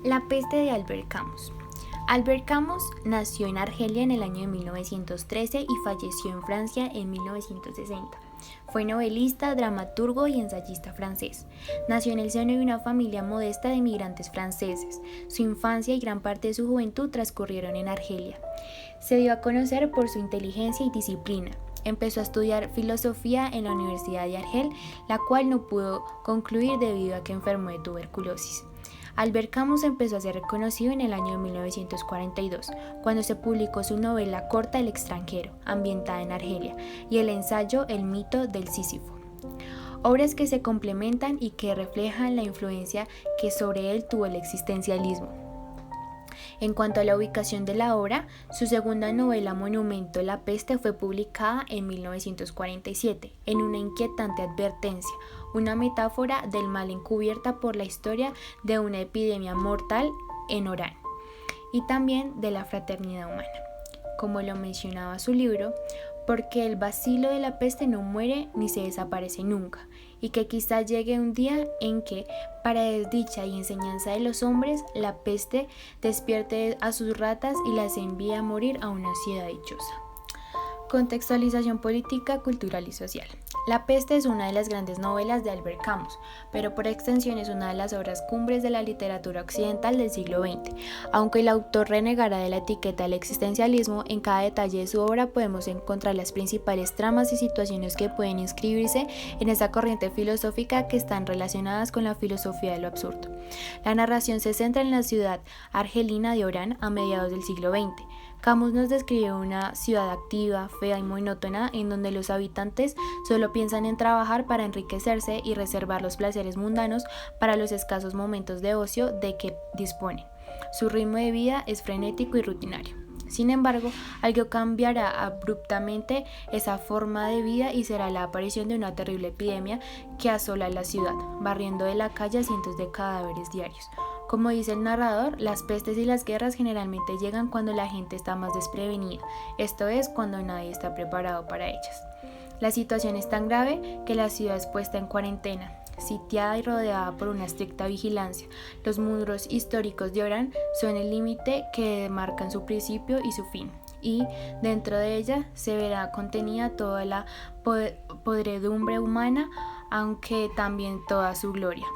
La peste de Albert Camus. Albert Camus nació en Argelia en el año de 1913 y falleció en Francia en 1960. Fue novelista, dramaturgo y ensayista francés. Nació en el seno de una familia modesta de inmigrantes franceses. Su infancia y gran parte de su juventud transcurrieron en Argelia. Se dio a conocer por su inteligencia y disciplina. Empezó a estudiar filosofía en la Universidad de Argel, la cual no pudo concluir debido a que enfermó de tuberculosis. Albert Camus empezó a ser reconocido en el año de 1942, cuando se publicó su novela corta El extranjero, ambientada en Argelia, y el ensayo El mito del Sísifo. Obras que se complementan y que reflejan la influencia que sobre él tuvo el existencialismo. En cuanto a la ubicación de la obra, su segunda novela monumento La peste fue publicada en 1947, en una inquietante advertencia, una metáfora del mal encubierta por la historia de una epidemia mortal en Orán, y también de la fraternidad humana. Como lo mencionaba su libro, porque el bacilo de la peste no muere ni se desaparece nunca, y que quizá llegue un día en que, para desdicha y enseñanza de los hombres, la peste despierte a sus ratas y las envíe a morir a una ciudad dichosa. Contextualización política, cultural y social. La peste es una de las grandes novelas de Albert Camus, pero por extensión es una de las obras cumbres de la literatura occidental del siglo XX. Aunque el autor renegara de la etiqueta del existencialismo, en cada detalle de su obra podemos encontrar las principales tramas y situaciones que pueden inscribirse en esa corriente filosófica que están relacionadas con la filosofía de lo absurdo. La narración se centra en la ciudad argelina de Orán a mediados del siglo XX. Camus nos describe una ciudad activa, fea y monótona en donde los habitantes solo piensan en trabajar para enriquecerse y reservar los placeres mundanos para los escasos momentos de ocio de que disponen. Su ritmo de vida es frenético y rutinario. Sin embargo, algo cambiará abruptamente esa forma de vida y será la aparición de una terrible epidemia que asola la ciudad, barriendo de la calle a cientos de cadáveres diarios. Como dice el narrador, las pestes y las guerras generalmente llegan cuando la gente está más desprevenida, esto es, cuando nadie está preparado para ellas. La situación es tan grave que la ciudad es puesta en cuarentena, sitiada y rodeada por una estricta vigilancia. Los muros históricos de Orán son el límite que marcan su principio y su fin, y dentro de ella se verá contenida toda la podredumbre humana, aunque también toda su gloria.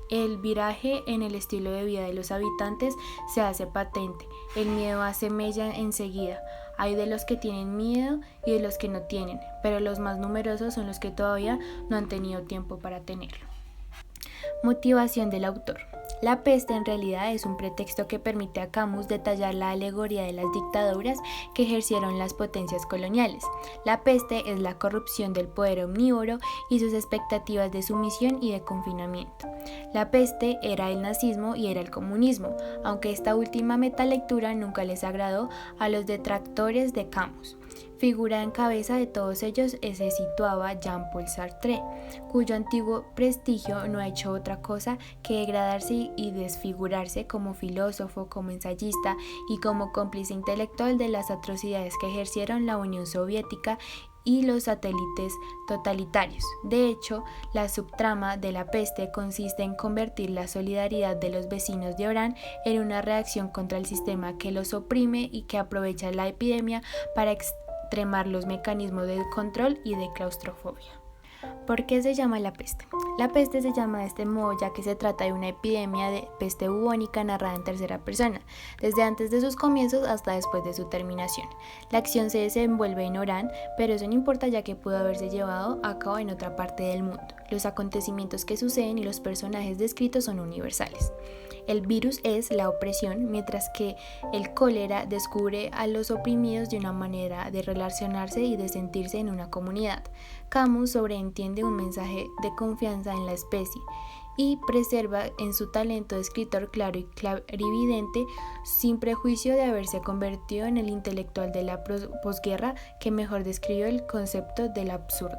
El viraje en el estilo de vida de los habitantes se hace patente, el miedo hace mella enseguida. Hay de los que tienen miedo y de los que no tienen, pero los más numerosos son los que todavía no han tenido tiempo para tenerlo. Motivación del autor. La peste en realidad es un pretexto que permite a Camus detallar la alegoría de las dictaduras que ejercieron las potencias coloniales. La peste es la corrupción del poder omnívoro y sus expectativas de sumisión y de confinamiento. La peste era el nazismo y era el comunismo, aunque esta última metalectura nunca les agradó a los detractores de Camus. Figura en cabeza de todos ellos se situaba Jean-Paul Sartre, cuyo antiguo prestigio no ha hecho otra cosa que degradarse y desfigurarse como filósofo, como ensayista y como cómplice intelectual de las atrocidades que ejercieron la Unión Soviética y los satélites totalitarios. De hecho, la subtrama de la peste consiste en convertir la solidaridad de los vecinos de Orán en una reacción contra el sistema que los oprime y que aprovecha la epidemia para extremar los mecanismos de control y de claustrofobia. ¿Por qué se llama la peste? La peste se llama de este modo ya que se trata de una epidemia de peste bubónica narrada en tercera persona, desde antes de sus comienzos hasta después de su terminación. La acción se desenvuelve en Orán, pero eso no importa ya que pudo haberse llevado a cabo en otra parte del mundo. Los acontecimientos que suceden y los personajes descritos son universales. El virus es la opresión, mientras que el cólera descubre a los oprimidos de una manera de relacionarse y de sentirse en una comunidad. Camus sobreentiende un mensaje de confianza en la especie y preserva en su talento de escritor claro y clarividente, sin prejuicio de haberse convertido en el intelectual de la posguerra que mejor describió el concepto del absurdo.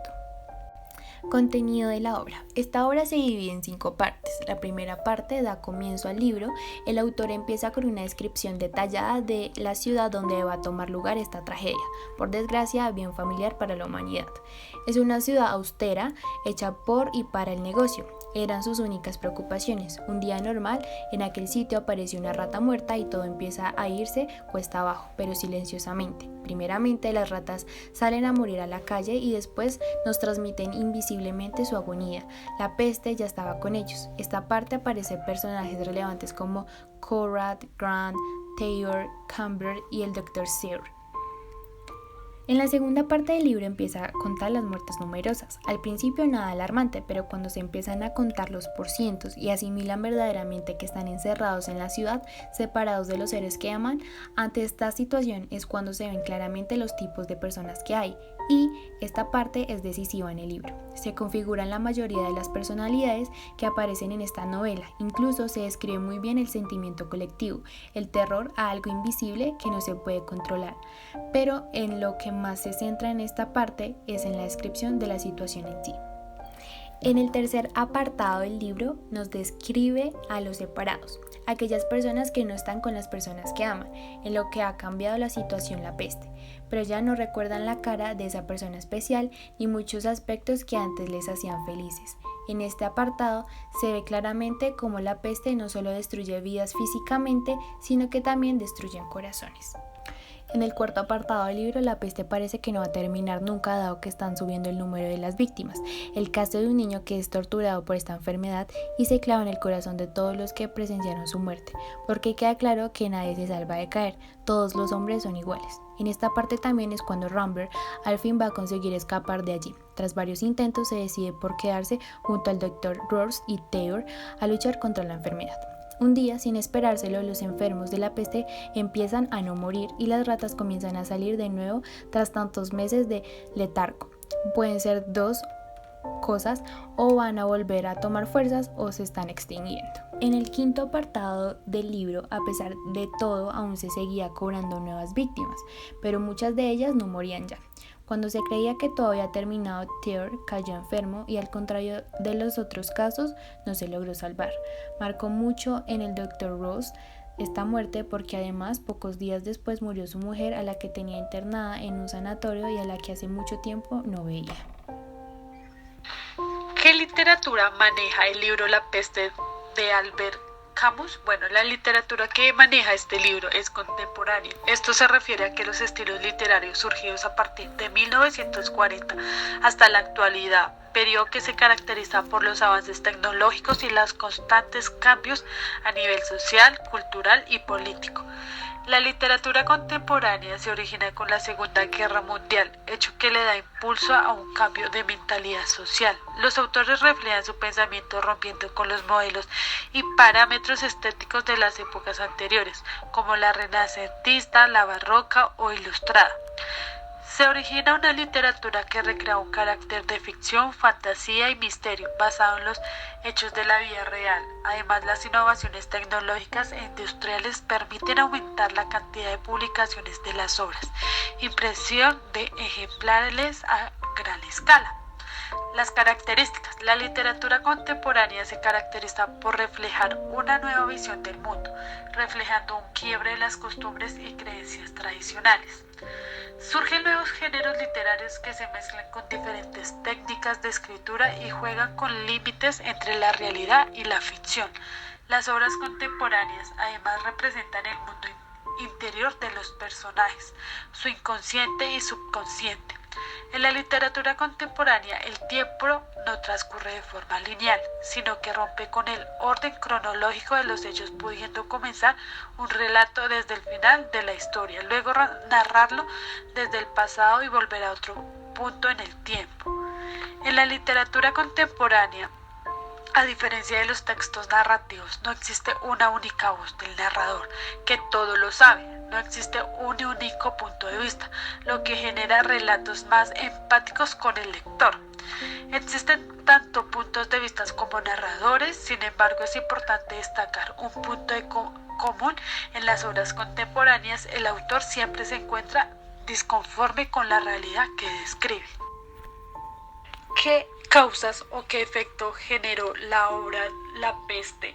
Contenido de la obra. Esta obra se divide en 5 partes. La primera parte da comienzo al libro. El autor empieza con una descripción detallada de la ciudad donde va a tomar lugar esta tragedia, por desgracia bien familiar para la humanidad. Es una ciudad austera, hecha por y para el negocio. eran sus únicas preocupaciones. Un día normal, en aquel sitio apareció una rata muerta y todo empieza a irse cuesta abajo, pero silenciosamente. Primeramente las ratas salen a morir a la calle y después nos transmiten invisiblemente su agonía. La peste ya estaba con ellos. Esta parte aparecen personajes relevantes como Conrad, Grant, Taylor, Camber y el Dr. Sear. En la segunda parte del libro empieza a contar las muertes numerosas. Al principio nada alarmante, pero cuando se empiezan a contarlos por cientos y asimilan verdaderamente que están encerrados en la ciudad, separados de los seres que aman, ante esta situación es cuando se ven claramente los tipos de personas que hay. Y esta parte es decisiva en el libro. Se configuran la mayoría de las personalidades que aparecen en esta novela. Incluso se describe muy bien el sentimiento colectivo, el terror a algo invisible que no se puede controlar. Pero en lo que más se centra en esta parte es en la descripción de la situación en sí. En el tercer apartado del libro nos describe a los separados, aquellas personas que no están con las personas que aman, en lo que ha cambiado la situación la peste, pero ya no recuerdan la cara de esa persona especial ni muchos aspectos que antes les hacían felices. En este apartado se ve claramente cómo la peste no solo destruye vidas físicamente, sino que también destruye corazones. En el cuarto apartado del libro, la peste parece que no va a terminar nunca, dado que están subiendo el número de las víctimas. El caso de un niño que es torturado por esta enfermedad y se clava en el corazón de todos los que presenciaron su muerte, porque queda claro que nadie se salva de caer, todos los hombres son iguales. En esta parte también es cuando Rambert al fin va a conseguir escapar de allí. Tras varios intentos se decide por quedarse junto al Dr. Ross y Taylor a luchar contra la enfermedad. Un día, sin esperárselo, los enfermos de la peste empiezan a no morir y las ratas comienzan a salir de nuevo tras tantos meses de letargo. Pueden ser dos cosas, o van a volver a tomar fuerzas o se están extinguiendo. En el quinto apartado del libro, a pesar de todo, aún se seguía cobrando nuevas víctimas, pero muchas de ellas no morían ya. Cuando se creía que todo había terminado, Theodore cayó enfermo y, al contrario de los otros casos, no se logró salvar. Marcó mucho en el Dr. Ross esta muerte porque además pocos días después murió su mujer, a la que tenía internada en un sanatorio y a la que hace mucho tiempo no veía. ¿Qué literatura maneja el libro La peste de Albert Camus? Bueno, la literatura que maneja este libro es contemporánea. Esto se refiere a que los estilos literarios surgidos a partir de 1940 hasta la actualidad, periodo que se caracteriza por los avances tecnológicos y los constantes cambios a nivel social, cultural y político. La literatura contemporánea se origina con la Segunda Guerra Mundial, hecho que le da impulso a un cambio de mentalidad social. Los autores reflejan su pensamiento rompiendo con los modelos y parámetros estéticos de las épocas anteriores, como la renacentista, la barroca o ilustrada. Se origina una literatura que recrea un carácter de ficción, fantasía y misterio basado en los hechos de la vida real. Además, las innovaciones tecnológicas e industriales permiten aumentar la cantidad de publicaciones de las obras, impresión de ejemplares a gran escala. Las características. La literatura contemporánea se caracteriza por reflejar una nueva visión del mundo, reflejando un quiebre de las costumbres y creencias tradicionales. Surgen nuevos géneros literarios que se mezclan con diferentes técnicas de escritura y juegan con límites entre la realidad y la ficción. Las obras contemporáneas además representan el mundo interior de los personajes, su inconsciente y subconsciente. En la literatura contemporánea, el tiempo no transcurre de forma lineal, sino que rompe con el orden cronológico de los hechos, pudiendo comenzar un relato desde el final de la historia, luego narrarlo desde el pasado y volver a otro punto en el tiempo. En la literatura contemporánea, a diferencia de los textos narrativos, no existe una única voz del narrador que todo lo sabe. No existe un único punto de vista, lo que genera relatos más empáticos con el lector. Existen tanto puntos de vista como narradores, sin embargo es importante destacar un punto común en las obras contemporáneas: el autor siempre se encuentra disconforme con la realidad que describe. ¿Qué causas o qué efecto generó la obra La peste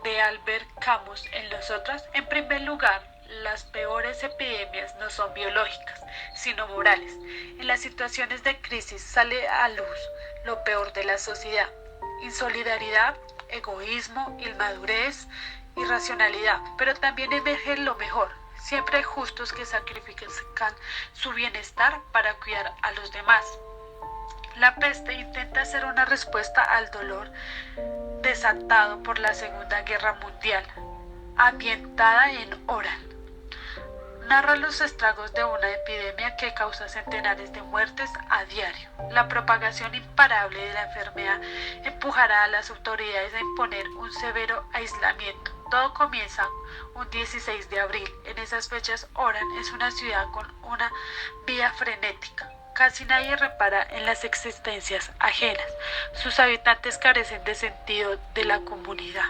de Albert Camus en nosotras? En primer lugar, las peores epidemias no son biológicas, sino morales. En las situaciones de crisis sale a luz lo peor de la sociedad. insolidaridad, egoísmo, inmadurez, irracionalidad, pero también emerge lo mejor. Siempre hay justos que sacrifican su bienestar para cuidar a los demás. La peste intenta ser una respuesta al dolor desatado por la Segunda Guerra Mundial, ambientada en Oran. Narra los estragos de una epidemia que causa centenares de muertes a diario. La propagación imparable de la enfermedad empujará a las autoridades a imponer un severo aislamiento. Todo comienza un 16 de abril. En esas fechas, Oran es una ciudad con una vida frenética. Casi nadie repara en las existencias ajenas. Sus habitantes carecen de sentido de la comunidad.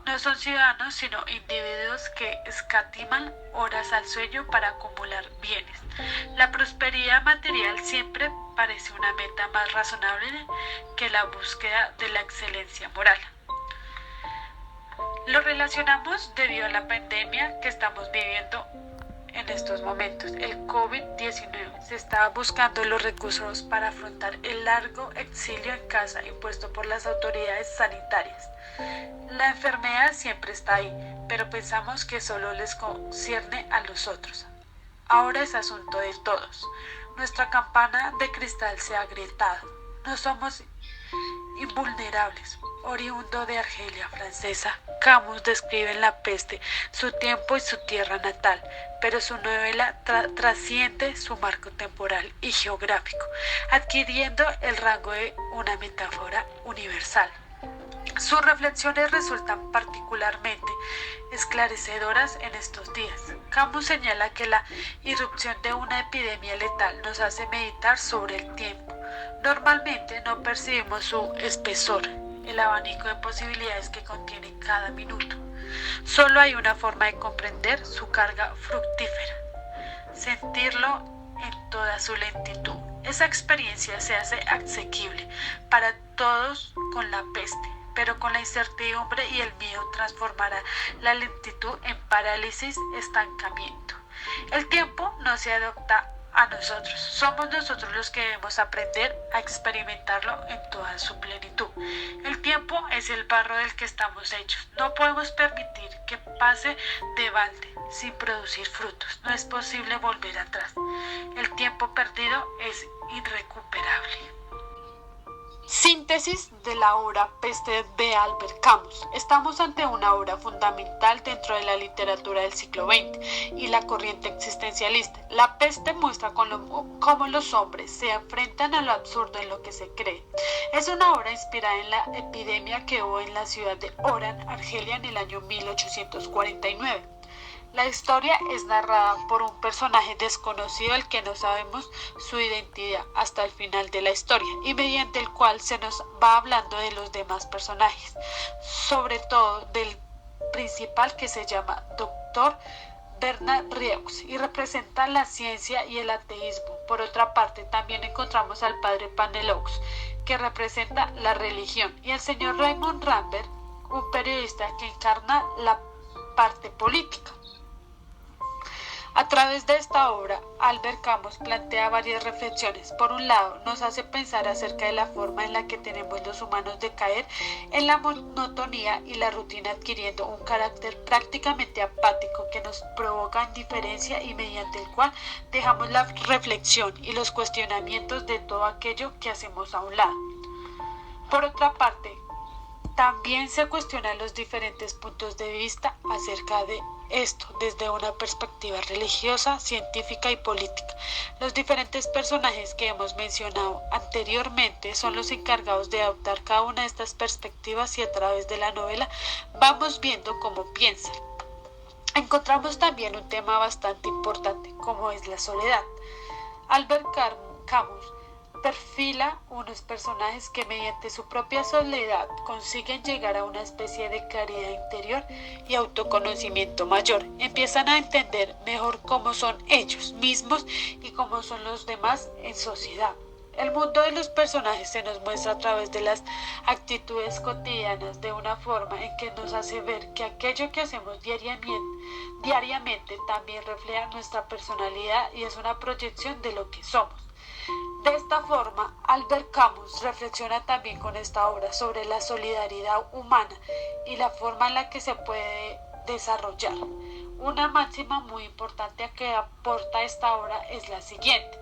No son ciudadanos, sino individuos que escatiman horas al sueño para acumular bienes. La prosperidad material siempre parece una meta más razonable que la búsqueda de la excelencia moral. Lo relacionamos debido a la pandemia que estamos viviendo en estos momentos, el COVID-19. Se estaba buscando los recursos para afrontar el largo exilio en casa impuesto por las autoridades sanitarias. La enfermedad siempre está ahí, pero pensamos que solo les concierne a los otros. Ahora es asunto de todos. Nuestra campana de cristal se ha agrietado. No somos invulnerables. Oriundo de Argelia francesa, Camus describe en La peste su tiempo y su tierra natal, pero su novela trasciende su marco temporal y geográfico, adquiriendo el rango de una metáfora universal. Sus reflexiones resultan particularmente esclarecedoras en estos días. Camus señala que la irrupción de una epidemia letal nos hace meditar sobre el tiempo. Normalmente no percibimos su espesor, el abanico de posibilidades que contiene cada minuto. Solo hay una forma de comprender su carga fructífera: sentirlo en toda su lentitud. Esa experiencia se hace asequible para todos con La peste, pero con la incertidumbre y el miedo transformará la lentitud en parálisis, estancamiento. El tiempo no se adapta a nosotros, somos nosotros los que debemos aprender a experimentarlo en toda su plenitud. El tiempo es el barro del que estamos hechos. No podemos permitir que pase de balde sin producir frutos. No es posible volver atrás. El tiempo perdido es irrecuperable. Síntesis de la obra Peste de Albert Camus. Estamos ante una obra fundamental dentro de la literatura del siglo XX y la corriente existencialista. La peste muestra cómo los hombres se enfrentan a lo absurdo en lo que se cree. Es una obra inspirada en la epidemia que hubo en la ciudad de Oran, Argelia, en el año 1849. La historia es narrada por un personaje desconocido al que no sabemos su identidad hasta el final de la historia y mediante el cual se nos va hablando de los demás personajes, sobre todo del principal, que se llama Dr. Bernard Rieux y representa la ciencia y el ateísmo. Por otra parte, también encontramos al padre Paneloux, que representa la religión, y al señor Raymond Rambert, un periodista que encarna la parte política. A través de esta obra, Albert Camus plantea varias reflexiones. Por un lado, nos hace pensar acerca de la forma en la que tenemos los humanos de caer en la monotonía y la rutina, adquiriendo un carácter prácticamente apático que nos provoca indiferencia y mediante el cual dejamos la reflexión y los cuestionamientos de todo aquello que hacemos a un lado. Por otra parte, también se cuestionan los diferentes puntos de vista acerca de esto desde una perspectiva religiosa, científica y política. Los diferentes personajes que hemos mencionado anteriormente son los encargados de adoptar cada una de estas perspectivas y a través de la novela vamos viendo cómo piensan. Encontramos también un tema bastante importante, como es la soledad. Albert Camus perfila unos personajes que mediante su propia soledad consiguen llegar a una especie de claridad interior y autoconocimiento mayor. Empiezan a entender mejor cómo son ellos mismos y cómo son los demás en sociedad. El mundo de los personajes se nos muestra a través de las actitudes cotidianas de una forma en que nos hace ver que aquello que hacemos diariamente también refleja nuestra personalidad y es una proyección de lo que somos. De esta forma, Albert Camus reflexiona también con esta obra sobre la solidaridad humana y la forma en la que se puede desarrollar. Una máxima muy importante que aporta esta obra es la siguiente: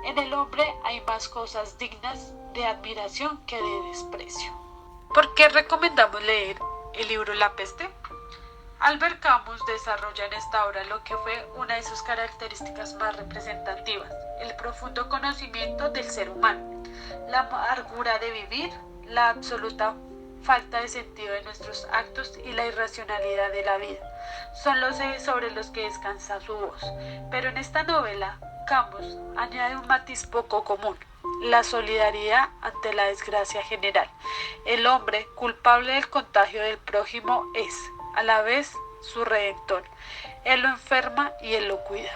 en el hombre hay más cosas dignas de admiración que de desprecio. ¿Por qué recomendamos leer el libro La peste? Albert Camus desarrolla en esta obra lo que fue una de sus características más representativas: el profundo conocimiento del ser humano, la amargura de vivir, la absoluta falta de sentido de nuestros actos y la irracionalidad de la vida. Son los ejes sobre los que descansa su voz. Pero en esta novela, Camus añade un matiz poco común: la solidaridad ante la desgracia general. El hombre culpable del contagio del prójimo es, a la vez, su redentor. Él lo enferma y él lo cuida.